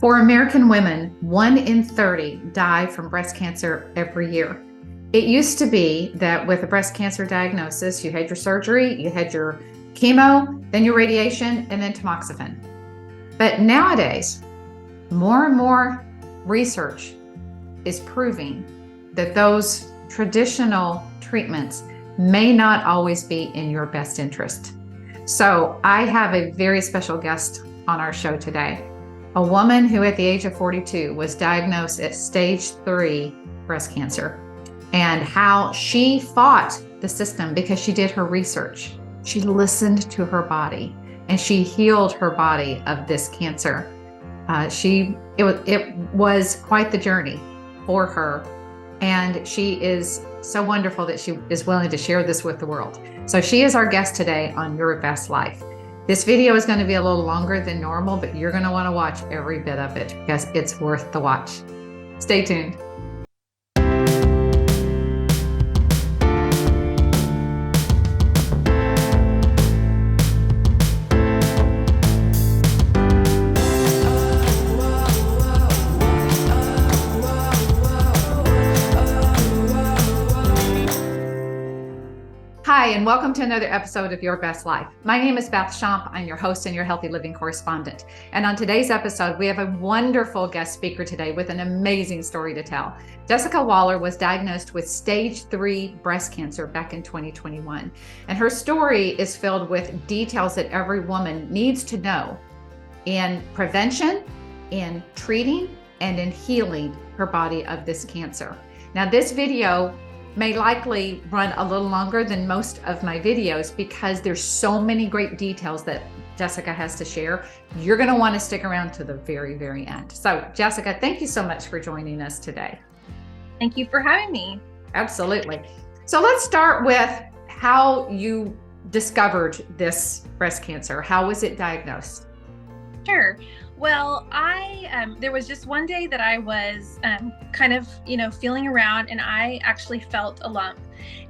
For American women, 1 in 30 die from breast cancer every year. It used to be that with a breast cancer diagnosis, you had your surgery, you had your chemo, then your radiation, and then tamoxifen. But nowadays, more and more research is proving that those traditional treatments may not always be in your best interest. So I have a very special guest on our show today, a woman who at the age of 42 was diagnosed at stage 3 breast cancer, and how she fought the system because she did her research. She listened to her body and she healed her body of this cancer. It was quite the journey for her, and she is so wonderful that she is willing to share this with the world. So she is our guest today on Your Best Life. This video is going to be a little longer than normal, but you're going to want to watch every bit of it because it's worth the watch. Stay tuned. Hi, and welcome to another episode of Your Best Life. My name is Beth Schomp. I'm your host and your healthy living correspondent. And on today's episode, we have a wonderful guest speaker today with an amazing story to tell. Jessica Waller was diagnosed with stage 3 breast cancer back in 2021. And her story is filled with details that every woman needs to know in prevention, in treating, and in healing her body of this cancer. Now, this video may likely run a little longer than most of my videos because there's so many great details that Jessica has to share. You're going to want to stick around to the very, very end. So Jessica, thank you so much for joining us today. Thank you for having me. Absolutely. So let's start with how you discovered this breast cancer. How was it diagnosed? Sure. Well, there was just one day that I was kind of, feeling around, and I actually felt a lump.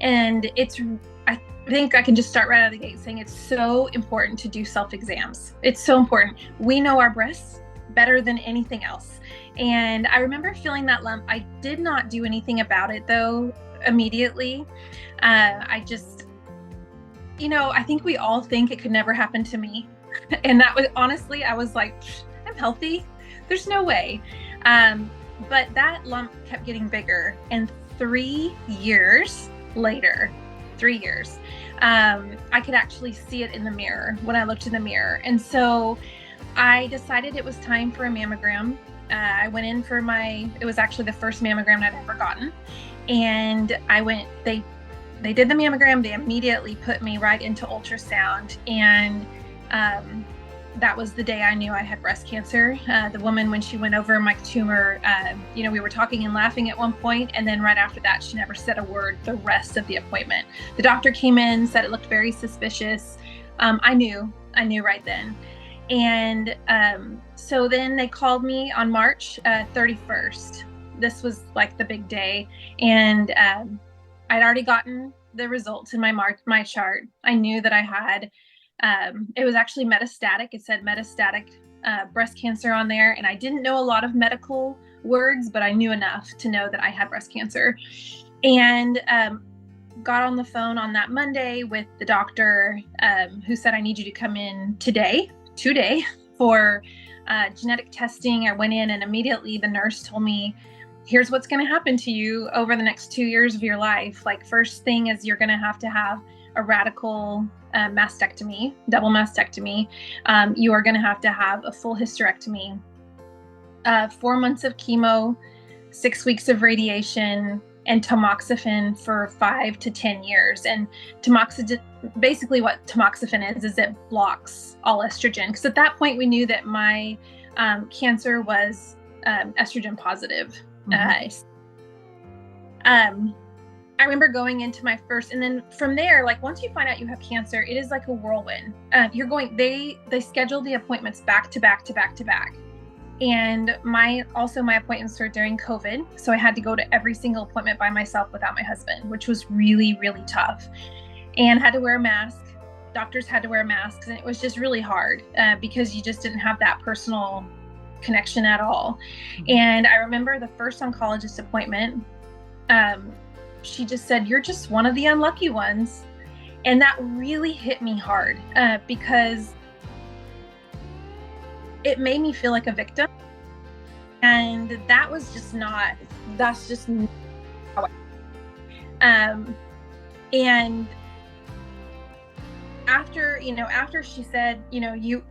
And I think I can just start right out of the gate saying it's so important to do self-exams. It's so important. We know our breasts better than anything else. And I remember feeling that lump. I did not do anything about it though immediately. I just, I think we all think it could never happen to me. And that was honestly, I was like, I'm healthy. There's no way. But that lump kept getting bigger. And 3 years later, I could actually see it in the mirror when I looked in the mirror. And so I decided it was time for a mammogram. I went in for it was actually the first mammogram I'd ever gotten. And they did the mammogram. They immediately put me right into ultrasound. And that was the day I knew I had breast cancer. The woman, when she went over my tumor, we were talking and laughing at one point, and then right after that, she never said a word the rest of the appointment. The doctor came in, said it looked very suspicious. I knew right then. And so then they called me on March 31st. This was like the big day. And I'd already gotten the results in my chart. I knew that I had it was actually metastatic. It said metastatic breast cancer on there. And I didn't know a lot of medical words, but I knew enough to know that I had breast cancer. And got on the phone on that Monday with the doctor who said, I need you to come in today for genetic testing. I went in, and immediately the nurse told me, here's what's going to happen to you over the next 2 years of your life. Like, first thing is you're going to have a radical mastectomy, double mastectomy. You are going to have a full hysterectomy, 4 months of chemo, 6 weeks of radiation, and tamoxifen for 5 to 10 years. And basically what tamoxifen is it blocks all estrogen. Because at that point we knew that my cancer was estrogen positive. Mm-hmm. I remember going into my first, and then from there, like once you find out you have cancer, it is like a whirlwind. They schedule the appointments back to back to back to back. And my appointments were during COVID. So I had to go to every single appointment by myself without my husband, which was really, really tough, and had to wear a mask. Doctors had to wear masks, and it was just really hard because you just didn't have that personal connection at all. And I remember the first oncologist appointment, she just said, "You're just one of the unlucky ones." And that really hit me hard because it made me feel like a victim. And that was just not, that's just how and after she said, and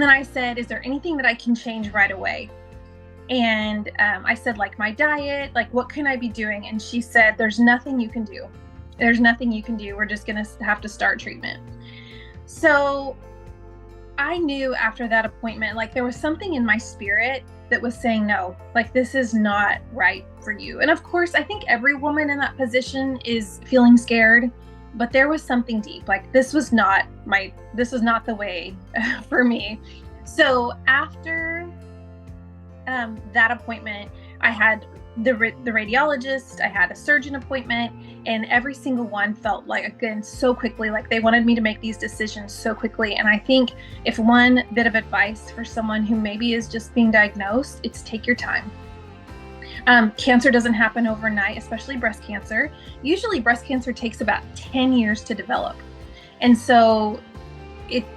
then I said, "Is there anything that I can change right away?" And I said, like my diet, like what can I be doing? And she said, "There's nothing you can do. There's nothing you can do. We're just going to have to start treatment." So I knew after that appointment, like there was something in my spirit that was saying, no, like this is not right for you. And of course, I think every woman in that position is feeling scared, but there was something deep. Like this was not the way for me. So after that appointment, I had the radiologist, I had a surgeon appointment, and every single one felt like, again, so quickly, like they wanted me to make these decisions so quickly. And I think if one bit of advice for someone who maybe is just being diagnosed, it's take your time. Cancer doesn't happen overnight, especially breast cancer. Usually breast cancer takes about 10 years to develop. And so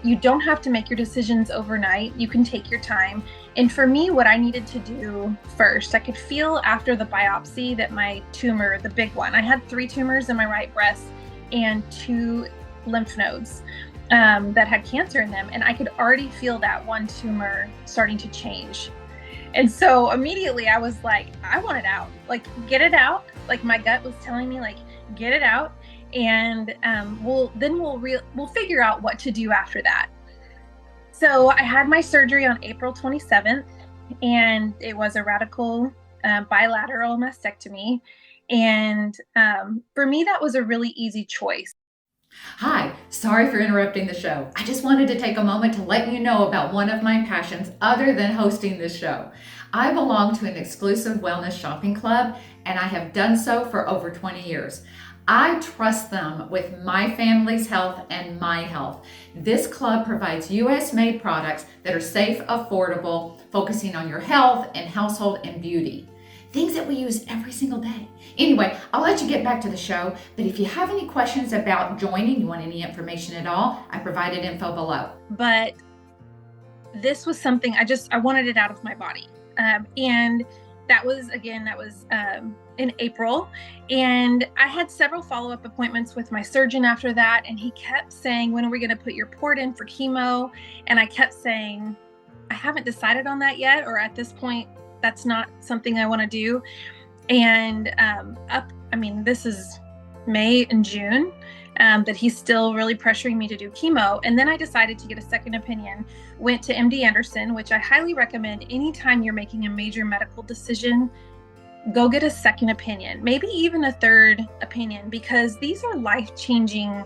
you don't have to make your decisions overnight. You can take your time. And for me, what I needed to do first, I could feel after the biopsy that my tumor, the big one, I had 3 tumors in my right breast and 2 lymph nodes that had cancer in them. And I could already feel that one tumor starting to change. And so immediately I was like, I want it out, like get it out. Like my gut was telling me, like, get it out. And we'll figure out what to do after that. So I had my surgery on April 27th, and it was a radical bilateral mastectomy. And for me, that was a really easy choice. Hi, sorry for interrupting the show. I just wanted to take a moment to let you know about one of my passions other than hosting this show. I belong to an exclusive wellness shopping club, and I have done so for over 20 years. I trust them with my family's health and my health. This club provides US-made products that are safe, affordable, focusing on your health and household and beauty. Things that we use every single day. Anyway, I'll let you get back to the show, but if you have any questions about joining, you want any information at all, I provided info below. But this was something I wanted it out of my body. And that was in April. And I had several follow-up appointments with my surgeon after that. And he kept saying, when are we going to put your port in for chemo? And I kept saying, I haven't decided on that yet, or at this point, that's not something I want to do. And this is May and June, that he's still really pressuring me to do chemo. And then I decided to get a second opinion, went to MD Anderson, which I highly recommend anytime you're making a major medical decision. Go get a second opinion, maybe even a third opinion, because these are life-changing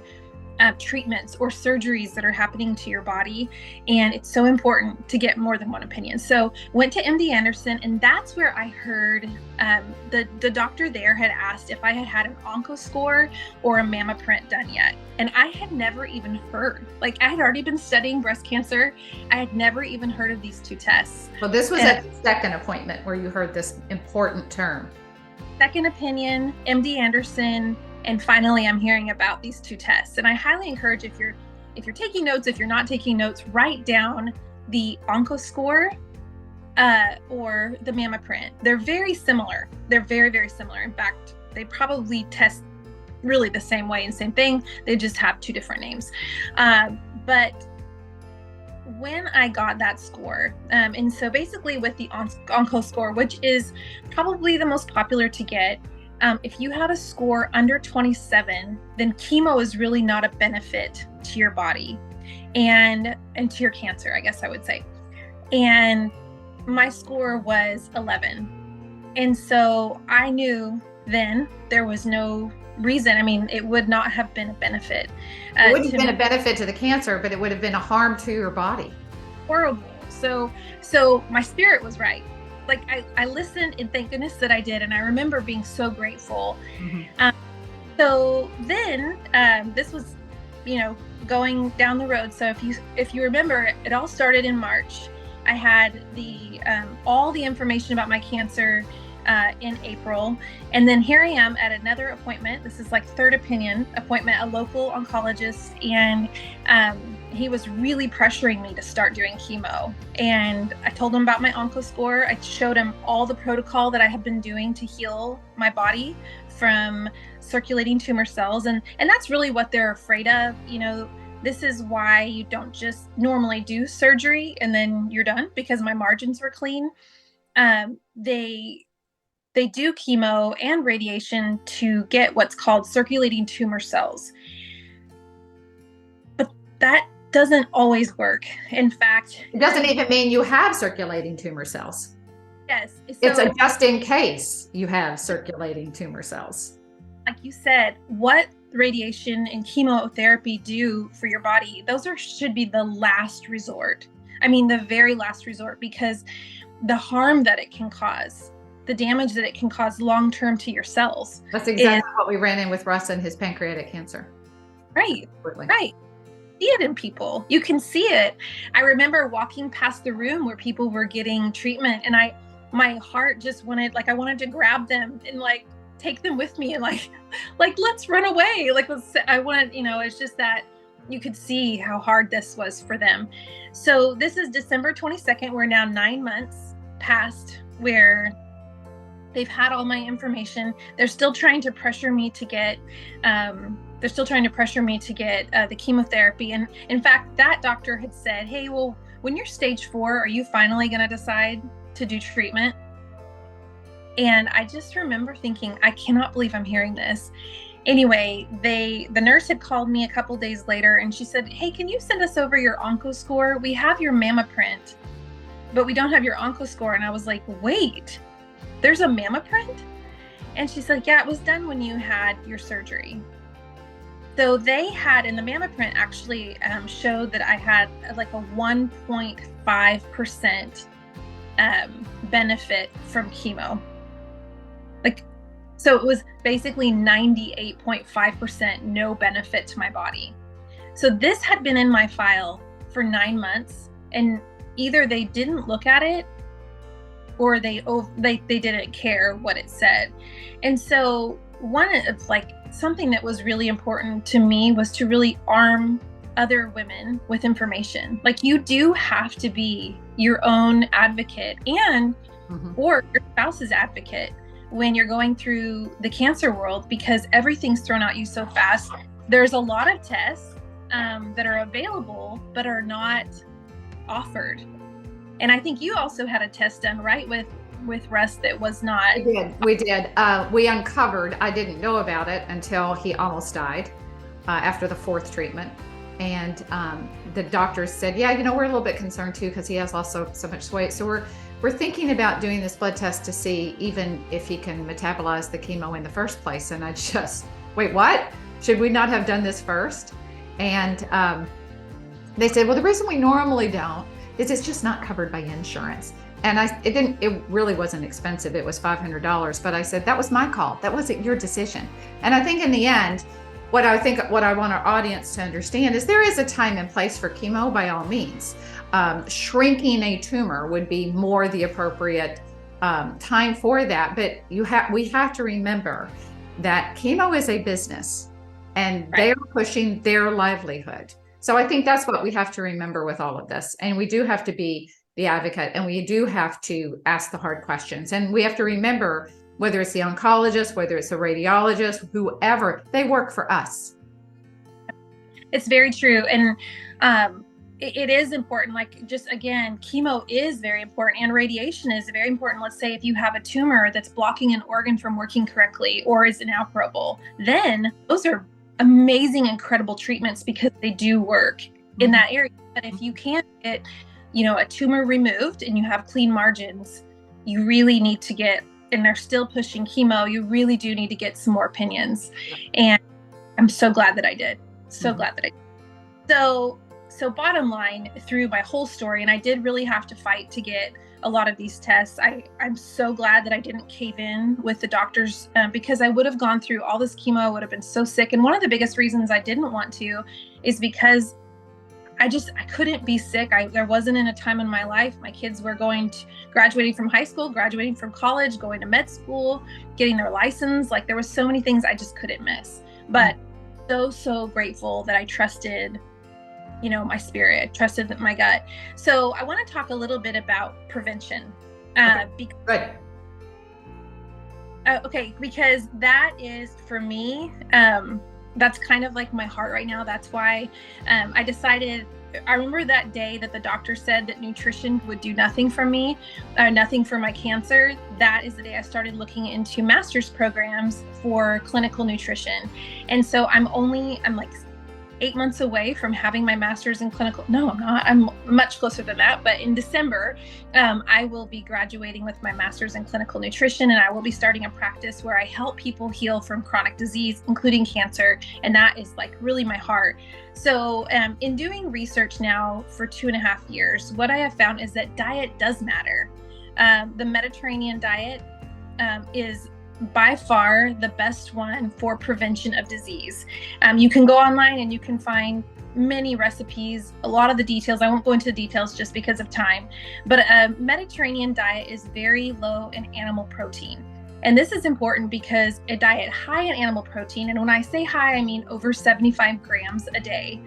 treatments or surgeries that are happening to your body. And it's so important to get more than one opinion. So went to MD Anderson, and that's where I heard the doctor there had asked if I had an OncoScore or a MammaPrint done yet. And I had never even heard, like I had already been studying breast cancer. I had never even heard of these 2 tests. Well, this was at the second appointment where you heard this important term. Second opinion, MD Anderson. And finally, I'm hearing about these 2 tests. And I highly encourage, if you're taking notes, if you're not taking notes, write down the OncoScore or the MammaPrint. They're very similar. They're very, very similar. In fact, they probably test really the same way and same thing. They just have 2 different names. But when I got that score, and so basically with the OncoScore, which is probably the most popular to get, if you have a score under 27, then chemo is really not a benefit to your body and to your cancer, I guess I would say. And my score was 11. And so I knew then there was no reason. I mean, it would not have been a benefit. It wouldn't have been a benefit to the cancer, but it would have been a harm to your body. Horrible. So my spirit was right. Like I listened, and thank goodness that I did. And I remember being so grateful. Mm-hmm. So then this was, going down the road. So if you remember, it all started in March. I had the all the information about my cancer in April. And then here I am at another appointment. This is like third opinion appointment, a local oncologist. And he was really pressuring me to start doing chemo. And I told him about my OncoScore. I showed him all the protocol that I have been doing to heal my body from circulating tumor cells. And that's really what they're afraid of. This is why you don't just normally do surgery and then you're done, because my margins were clean. They do chemo and radiation to get what's called circulating tumor cells. But that doesn't always work. In fact, it doesn't even mean you have circulating tumor cells. Yes. So, it's a just in case you have circulating tumor cells. Like you said, what radiation and chemotherapy do for your body, those should be the last resort. I mean, the very last resort, because the harm that it can cause, the damage that it can cause long-term to your cells. That's exactly what we ran in with Russ and his pancreatic cancer. Right. Absolutely. Right. See it in people. You can see it. I remember walking past the room where people were getting treatment, and my heart just wanted, I wanted to grab them and take them with me and let's run away. It's just that you could see how hard this was for them. So this is December 22nd. We're now 9 months past where they've had all my information. They're still trying to pressure me to get the chemotherapy. And in fact, that doctor had said, hey, well, when you're stage 4, are you finally going to decide to do treatment? And I just remember thinking, I cannot believe I'm hearing this. Anyway, the nurse had called me a couple days later and she said, hey, can you send us over your OncoScore? We have your MammaPrint, but we don't have your OncoScore. And I was like, wait, there's a MammaPrint? And she said, yeah, it was done when you had your surgery. So they had, in the MammaPrint actually showed that I had a 1.5% benefit from chemo. So it was basically 98.5% no benefit to my body. So this had been in my file for 9 months, and either they didn't look at it or they didn't care what it said. And so something that was really important to me was to really arm other women with information. You do have to be your own advocate and or your spouse's advocate when you're going through the cancer world, because everything's thrown at you so fast. There's a lot of tests that are available but are not offered. And I think you also had a test done, right, with Russ that was not. We did. We uncovered, I didn't know about it until he almost died after the 4th treatment. And the doctors said, yeah, we're a little bit concerned too, because he has lost so much weight. So we're thinking about doing this blood test to see even if he can metabolize the chemo in the first place. And I just, wait, what? Should we not have done this first? And they said, well, the reason we normally don't is it's just not covered by insurance. And it really wasn't expensive. It was $500. But I said, that was my call. That wasn't your decision. And I think in the end, what I want our audience to understand is there is a time and place for chemo by all means. Shrinking a tumor would be more the appropriate time for that. But we have to remember that chemo is a business and they're pushing their livelihood. So I think that's what we have to remember with all of this. And we do have to be the advocate, and we do have to ask the hard questions. And we have to remember, whether it's the oncologist, whether it's a radiologist, whoever, they work for us. It's very true. And it is important. Chemo is very important, and radiation is very important. Let's say if you have a tumor that's blocking an organ from working correctly or is inoperable, then those are amazing, incredible treatments because they do work in that area. But if you can't get, a tumor removed and you have clean margins, you really need to get, and they're still pushing chemo, you really do need to get some more opinions. And I'm so glad that I did. Glad that I did. So bottom line, through my whole story, and I did really have to fight to get a lot of these tests, I'm so glad that I didn't cave in with the doctors because I would have gone through all this chemo, I would have been so sick. And one of the biggest reasons I didn't want to is because I couldn't be sick. There wasn't in a time in my life. My kids were graduating from high school, graduating from college, going to med school, getting their license. Like there was so many things I just couldn't miss. But so grateful that I trusted, my spirit, trusted my gut. So I want to talk a little bit about prevention. Good. Okay, because that is for me, that's kind of like my heart right now. That's why I decided, I remember that day that the doctor said that nutrition would do nothing for me, nothing for my cancer. That is the day I started looking into master's programs for clinical nutrition. And so I'm like 8 months away from having my master's in clinical. No, I'm not. I'm much closer than that. But in December, I will be graduating with my master's in clinical nutrition, and I will be starting a practice where I help people heal from chronic disease, including cancer. And that is like really my heart. So in doing research now for 2.5 years, what I have found is that diet does matter. The Mediterranean diet is by far the best one for prevention of disease. You can go online and you can find many recipes, a lot of the details. I won't go into the details just because of time, but a Mediterranean diet is very low in animal protein. And this is important because a diet high in animal protein, and when I say high, I mean over 75 grams a day,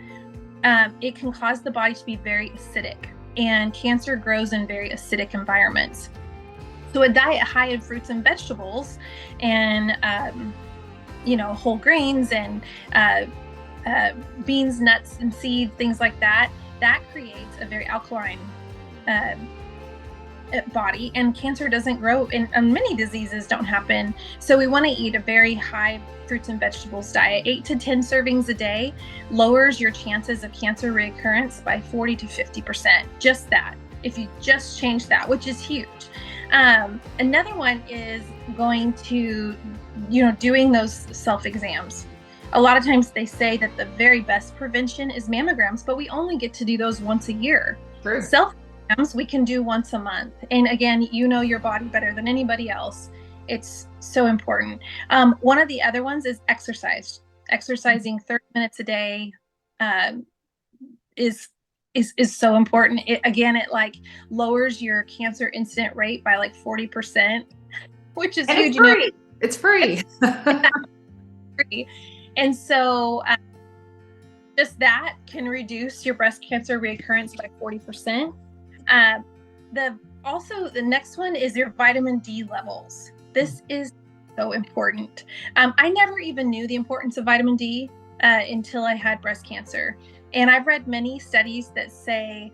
it can cause the body to be very acidic, and cancer grows in very acidic environments. So a diet high in fruits and vegetables and, whole grains and beans, nuts, and seeds, things like that, that creates a very alkaline body, and cancer doesn't grow, and many diseases don't happen. So we want to eat a very high fruits and vegetables diet. 8 to 10 servings a day lowers your chances of cancer recurrence by 40 to 50%. Just that, if you just change that, which is huge. Another one is going to, doing those self-exams. A lot of times they say that the very best prevention is mammograms, but we only get to do those once a year. True. Self-exams we can do once a month. And again, you know your body better than anybody else. It's so important. One of the other ones is exercise. Exercising 30 minutes a day is so important. It like lowers your cancer incident rate by like 40%, which is huge. It's free. Free. And so just that can reduce your breast cancer recurrence by 40%. The next one is your vitamin D levels. This is so important. I never even knew the importance of vitamin D until I had breast cancer. And I've read many studies that say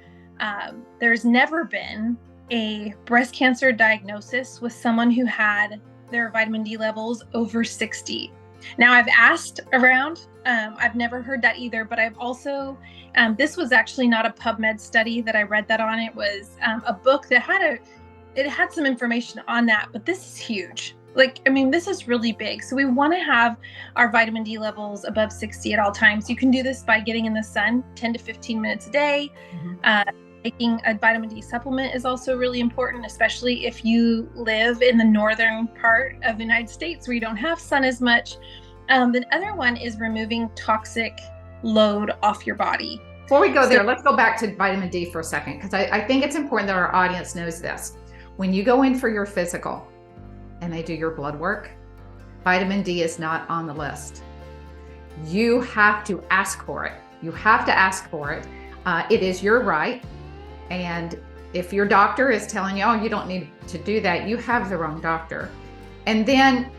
there's never been a breast cancer diagnosis with someone who had their vitamin D levels over 60. Now, I've asked around. I've never heard that either, but I've also, this was actually not a PubMed study that I read that on. It was a book that had some information on that, but this is huge. This is really big. So we want to have our vitamin D levels above 60 at all times. You can do this by getting in the sun 10 to 15 minutes a day. Taking a vitamin D supplement is also really important, especially if you live in the northern part of the United States where you don't have sun as much. The other one is removing toxic load off your body. Before we go there, let's go back to vitamin D for a second, because I think it's important that our audience knows this. When you go in for your physical and they do your blood work, vitamin D is not on the list. You have to ask for it. It is your right. And if your doctor is telling you, oh, you don't need to do that, you have the wrong doctor. And then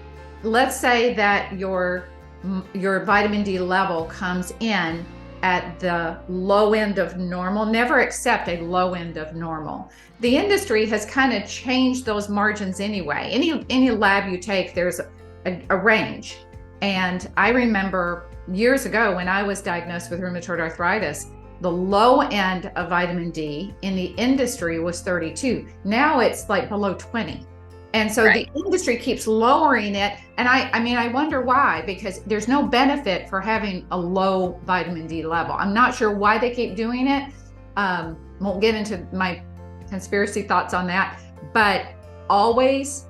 let's say that your vitamin D level comes in at the low end of normal. Never accept a low end of normal. The industry has kind of changed those margins anyway. Any lab you take, there's a range. And I remember years ago when I was diagnosed with rheumatoid arthritis, the low end of vitamin D in the industry was 32. Now it's like below 20. And so The industry keeps lowering it. And I wonder why, because there's no benefit for having a low vitamin D level. I'm not sure why they keep doing it. Won't get into my conspiracy thoughts on that, but always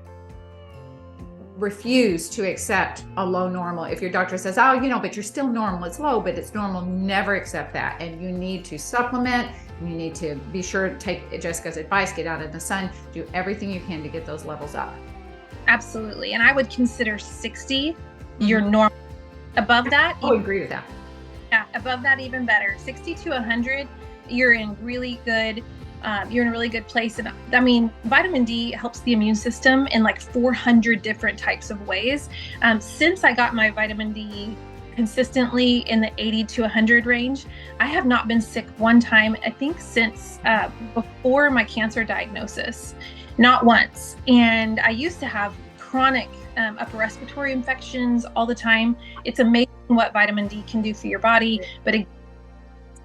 refuse to accept a low normal. If your doctor says, oh, but you're still normal, it's low, but it's normal, never accept that. And you need to supplement. You need to be sure to take Jessica's advice, get out in the sun, do everything you can to get those levels up. Absolutely. And I would consider 60 your normal. Above that, I agree with that. Yeah, above that, even better. 60 to 100, you're in really good. You're in a really good place. And I mean, vitamin D helps the immune system in like 400 different types of ways. Since I got my vitamin D consistently in the 80 to 100 range, I have not been sick one time, I think since before my cancer diagnosis, not once. And I used to have chronic upper respiratory infections all the time. It's amazing what vitamin D can do for your body, but it's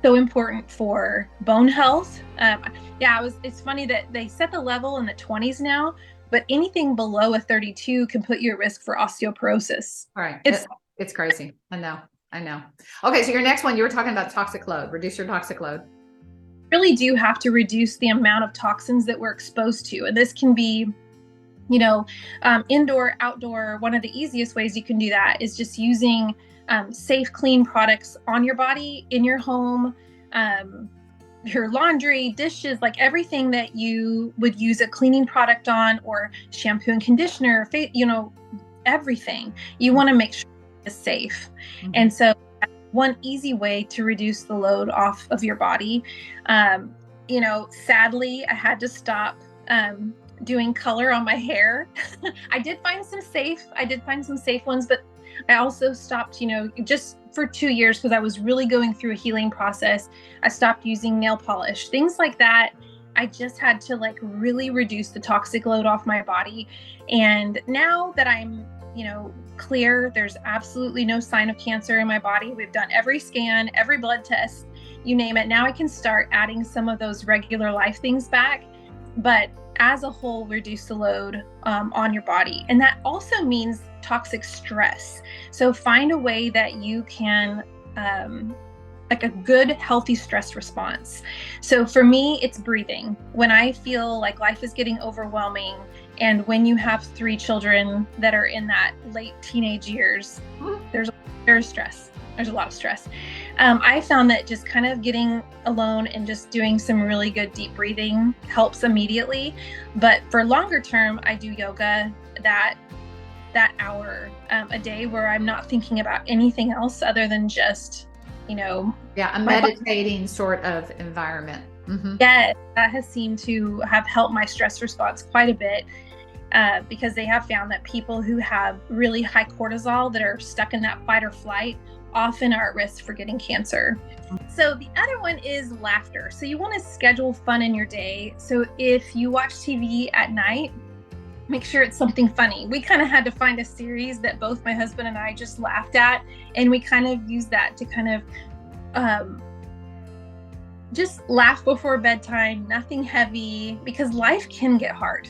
so important for bone health. It's funny that they set the level in the 20s now, but anything below a 32 can put you at risk for osteoporosis. All right. It's crazy. I know. Okay. So your next one, you were talking about toxic load, reduce your toxic load. Really do have to reduce the amount of toxins that we're exposed to. And this can be, indoor, outdoor. One of the easiest ways you can do that is just using safe, clean products on your body, in your home, your laundry, dishes, like everything that you would use a cleaning product on, or shampoo and conditioner, everything. You want to make sure it's safe. Mm-hmm. And so one easy way to reduce the load off of your body, sadly, I had to stop doing color on my hair. I did find some safe ones, but I also stopped, just for 2 years because I was really going through a healing process. I stopped using nail polish, things like that. I just had to really reduce the toxic load off my body. And now that I'm, clear, there's absolutely no sign of cancer in my body. We've done every scan, every blood test, you name it. Now I can start adding some of those regular life things back. But as a whole, reduce the load on your body. And that also means toxic stress. So find a way that you can, a good, healthy stress response. So for me, it's breathing. When I feel like life is getting overwhelming, and when you have 3 children that are in that late teenage years, there's stress. There's a lot of stress. I found that just kind of getting alone and just doing some really good deep breathing helps immediately. But for longer term, I do yoga that hour a day where I'm not thinking about anything else other than just, a meditating sort of environment. Mm-hmm. Yeah, that has seemed to have helped my stress response quite a bit. Because they have found that people who have really high cortisol, that are stuck in that fight or flight, often are at risk for getting cancer. So the other one is laughter. So you want to schedule fun in your day. So if you watch TV at night, make sure it's something funny. We kind of had to find a series that both my husband and I just laughed at, and we kind of used that to kind of just laugh before bedtime, nothing heavy, because life can get hard.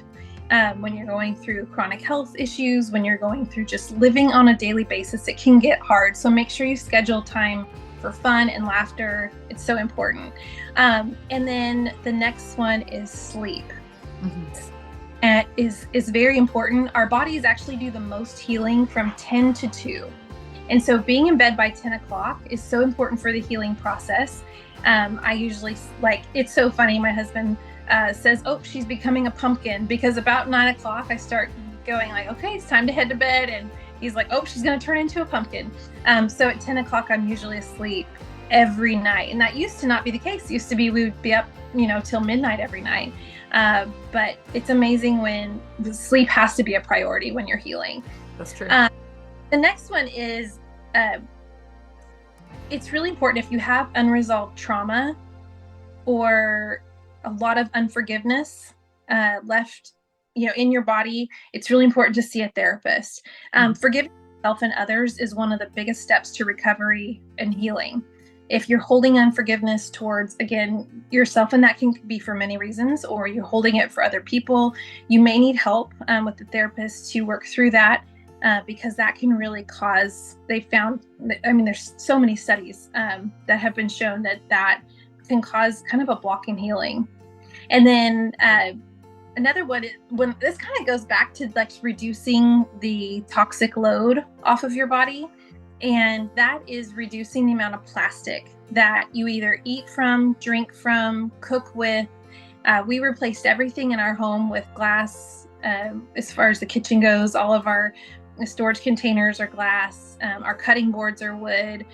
When you're going through chronic health issues, when you're going through just living on a daily basis, it can get hard. So make sure you schedule time for fun and laughter. It's so important. And then the next one is sleep. Mm-hmm. And is very important. Our bodies actually do the most healing from 10 to 2. And so being in bed by 10 o'clock is so important for the healing process. I usually, it's so funny. My husband says, oh, she's becoming a pumpkin, because about 9 o'clock I start going okay, it's time to head to bed. And he's like, oh, she's going to turn into a pumpkin. So at 10 o'clock, I'm usually asleep every night. And that used to not be the case. It used to be we would be up, till midnight every night. But it's amazing when the sleep has to be a priority when you're healing. That's true. The next one is, it's really important if you have unresolved trauma or a lot of unforgiveness left, in your body, it's really important to see a therapist. Forgiving yourself and others is one of the biggest steps to recovery and healing. If you're holding unforgiveness towards, again, yourself, and that can be for many reasons, or you're holding it for other people, you may need help with the therapist to work through that, because that can really cause, they found, there's so many studies that have been shown that can cause kind of a block in healing. And then another one, when this kind of goes back to like reducing the toxic load off of your body, and that is reducing the amount of plastic that you either eat from, drink from, cook with. We replaced everything in our home with glass. As far as the kitchen goes, all of our storage containers are glass. Our cutting boards are wood.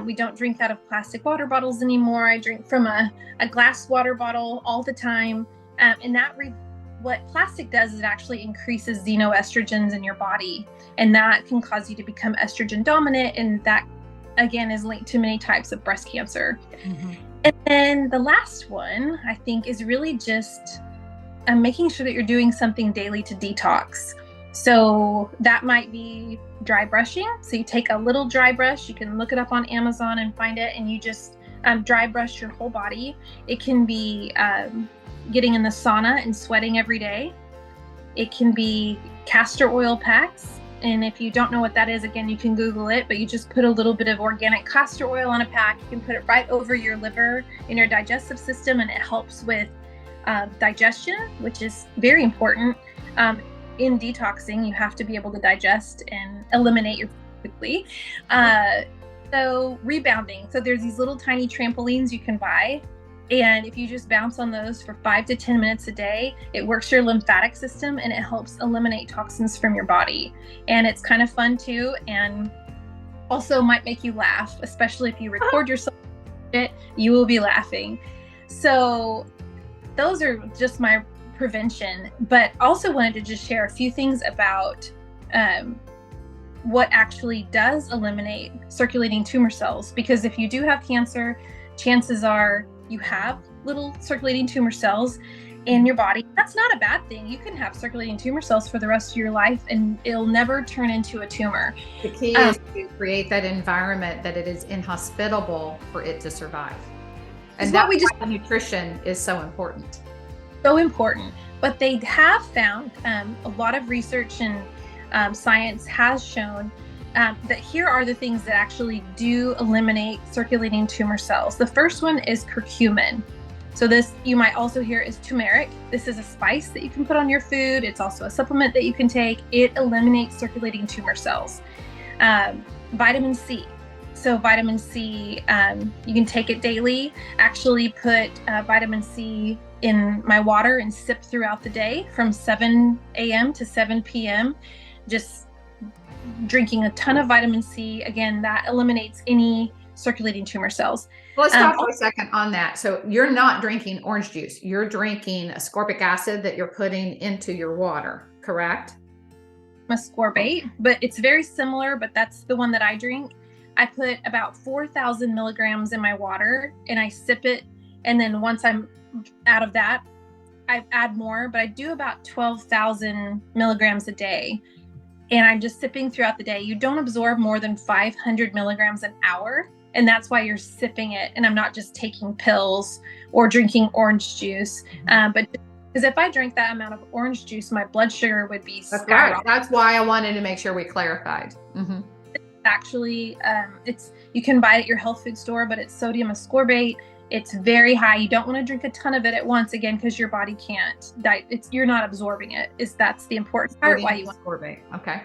We don't drink out of plastic water bottles anymore. I drink from a glass water bottle all the time. And what plastic does is it actually increases xenoestrogens in your body, and that can cause you to become estrogen dominant, and that again is linked to many types of breast cancer. Mm-hmm. And then the last one, I think, is really just making sure that you're doing something daily to detox. So that might be dry brushing. So you take a little dry brush, you can look it up on Amazon and find it, and you just dry brush your whole body. It can be getting in the sauna and sweating every day. It can be castor oil packs. And if you don't know what that is, again, you can Google it, but you just put a little bit of organic castor oil on a pack. You can put it right over your liver in your digestive system, and it helps with digestion, which is very important. In detoxing, you have to be able to digest and eliminate your food quickly. So rebounding. So there's these little tiny trampolines you can buy. And if you just bounce on those for 5 to 10 minutes a day, it works your lymphatic system and it helps eliminate toxins from your body. And it's kind of fun too, and also might make you laugh, especially if you record yourself, you will be laughing. So those are just my prevention, but also wanted to just share a few things about what actually does eliminate circulating tumor cells. Because if you do have cancer, chances are you have little circulating tumor cells in your body. That's not a bad thing. You can have circulating tumor cells for the rest of your life and it'll never turn into a tumor. The key is to create that environment that it is inhospitable for it to survive. And that's why nutrition is so important. So important. But they have found a lot of research and science has shown that here are the things that actually do eliminate circulating tumor cells. The first one is curcumin. So this, you might also hear, is turmeric. This is a spice that you can put on your food. It's also a supplement that you can take. It eliminates circulating tumor cells. Vitamin C. So vitamin C, you can take it daily. Actually put vitamin C in my water and sip throughout the day from 7 a.m. to 7 p.m. Just drinking a ton of vitamin C. Again, that eliminates any circulating tumor cells. Well, let's stop for a second on that. So you're not drinking orange juice. You're drinking ascorbic acid that you're putting into your water, correct? Ascorbate, but it's very similar, but that's the one that I drink. I put about 4,000 milligrams in my water and I sip it. And then once I'm out of that, I add more, but I do about 12,000 milligrams a day. And I'm just sipping throughout the day. You don't absorb more than 500 milligrams an hour. And that's why you're sipping it. And I'm not just taking pills or drinking orange juice. But because if I drank that amount of orange juice, my blood sugar would be skyrocketing. Right. That's why I wanted to make sure we clarified. Mm-hmm. Actually, you can buy it at your health food store, but it's sodium ascorbate. It's very high. You don't want to drink a ton of it at once, again, because your body can't. You're not absorbing it. That's the important part. Why you want ascorbate. Okay.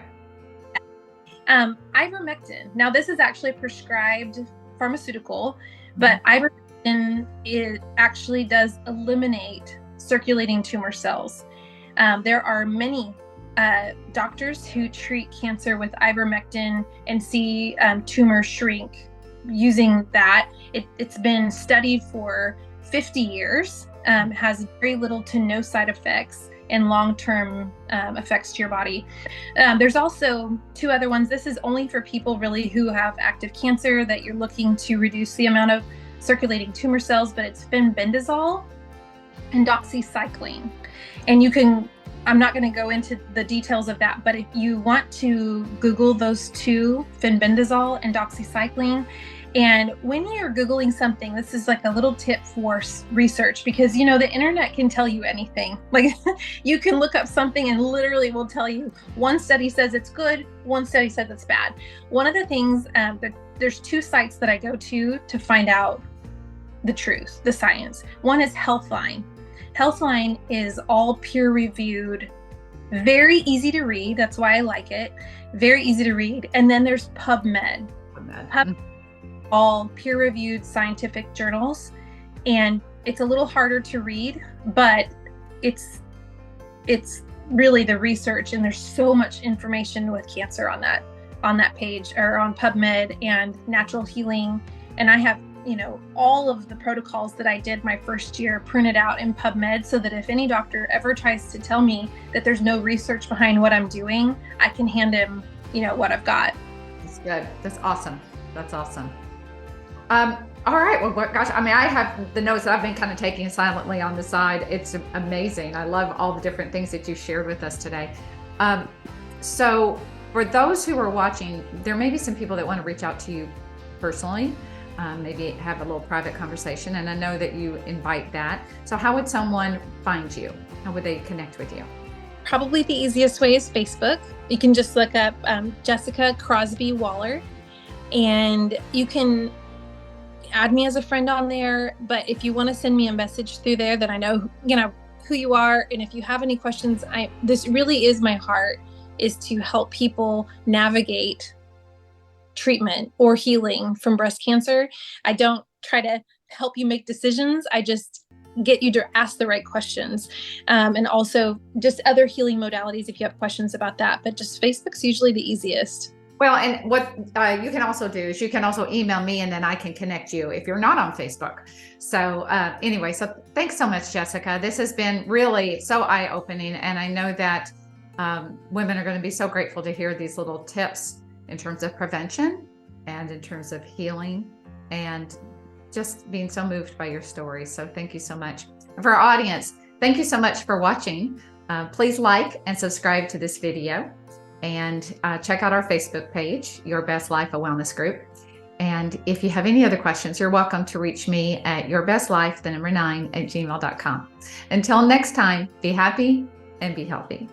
Ivermectin. Now, this is actually a prescribed pharmaceutical, but ivermectin, it actually does eliminate circulating tumor cells. There are many doctors who treat cancer with ivermectin and see tumors shrink using that. It's been studied for 50 years, has very little to no side effects and long-term effects to your body. There's also 2 other ones. This is only for people really who have active cancer that you're looking to reduce the amount of circulating tumor cells, but it's fenbendazole and doxycycline. And you can, I'm not going to go into the details of that, but if you want to Google those 2, fenbendazole and doxycycline, and when you're Googling something, this is like a little tip for research, because, you know, the internet can tell you anything. Like you can look up something and literally will tell you one study says it's good, one study says it's bad. One of the things, there's 2 sites that I go to find out the truth, the science. One is Healthline. Healthline is all peer-reviewed, very easy to read. That's why I like it. Very easy to read. And then there's PubMed. All peer-reviewed scientific journals, and it's a little harder to read, but it's really the research, and there's so much information with cancer on that page, or on PubMed, and natural healing. And I have, all of the protocols that I did my first year printed out in PubMed, so that if any doctor ever tries to tell me that there's no research behind what I'm doing, I can hand him, what I've got. That's good. That's awesome. That's awesome. All right. Well, gosh, I mean, I have the notes that I've been kind of taking silently on the side. It's amazing. I love all the different things that you shared with us today. So for those who are watching, there may be some people that want to reach out to you personally, maybe have a little private conversation. And I know that you invite that. So how would someone find you? How would they connect with you? Probably the easiest way is Facebook. You can just look up Jessica Crosby Waller, and you can add me as a friend on there. But if you want to send me a message through there, that I know, who you are. And if you have any questions, this really is my heart, is to help people navigate treatment or healing from breast cancer. I don't try to help you make decisions. I just get you to ask the right questions. And also just other healing modalities if you have questions about that. But just Facebook's usually the easiest. Well, and what you can also do is you can also email me, and then I can connect you if you're not on Facebook. So anyway, so thanks so much, Jessica. This has been really so eye-opening. And I know that women are going to be so grateful to hear these little tips in terms of prevention and in terms of healing, and just being so moved by your story. So thank you so much. And for our audience, thank you so much for watching. Please like and subscribe to this video. And check out our Facebook page, Your Best Life, a Wellness Group. And if you have any other questions, you're welcome to reach me at yourbestlife9@gmail.com. Until next time, be happy and be healthy.